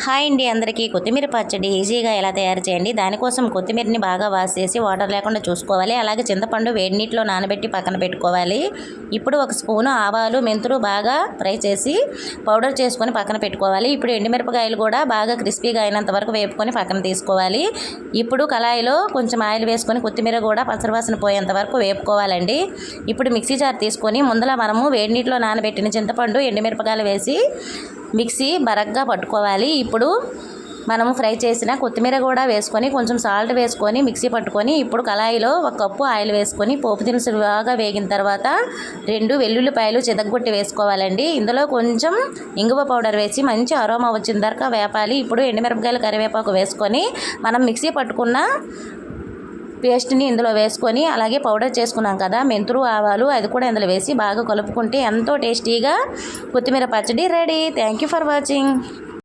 Hi అండి, అందరికీ కొత్తిమీర పచ్చడి ఈజీగా ఎలా తయారు చేయండి. దానికోసం కొత్తిమీరని బాగా వాష్ చేసి వాటర్ లేకుండా చూసుకోవాలి. అలాగే చింతపండు వేడి నీటిలో నానబెట్టి పక్కన పెట్టుకోవాలి. ఇప్పుడు ఒక స్పూను ఆవాలు మెంతులు బాగా ఫ్రై చేసి పౌడర్ చేసుకొని పక్కన పెట్టుకోవాలి. ఇప్పుడు ఎండుమిరపకాయలు కూడా బాగా క్రిస్పీగా అయినంత వరకు వేపుకొని పక్కన తీసుకోవాలి. ఇప్పుడు కళాయిలో కొంచెం ఆయిల్ వేసుకొని కొత్తిమీర కూడా పచ్చడివాసన పోయేంత వరకు వేపుకోవాలండి. ఇప్పుడు మిక్సీ జార్ తీసుకొని ముందర మనము వేడి నీటిలో నానబెట్టిన చింతపండు ఎండుమిరపకాయలు వేసి మిక్సీ బరగ్గా పట్టుకోవాలి. ఇప్పుడు మనము ఫ్రై చేసిన కొత్తిమీర కూడా వేసుకొని కొంచెం సాల్ట్ వేసుకొని మిక్సీ పట్టుకొని ఇప్పుడు కళాయిలో 1 కప్పు ఆయిల్ వేసుకొని పోపు దినుసులు బాగా వేగిన తర్వాత 2 వెల్లుల్లిపాయలు చితగ్గొట్టి వేసుకోవాలండి. ఇందులో కొంచెం ఇంగువ పౌడర్ వేసి మంచి అరోమా వచ్చిన దాకా వేపాలి. ఇప్పుడు ఎండుమిరపకాయలు కరివేపాకు వేసుకొని మనం మిక్సీ పట్టుకున్న పేస్ట్ని ఇందులో వేసుకొని అలాగే పౌడర్ చేసుకున్నాం కదా మెంతులు ఆవాలు అది కూడా ఇందులో వేసి బాగా కలుపుకుంటే ఎంతో టేస్టీగా కొత్తిమీర పచ్చడి ready. Thank you for watching.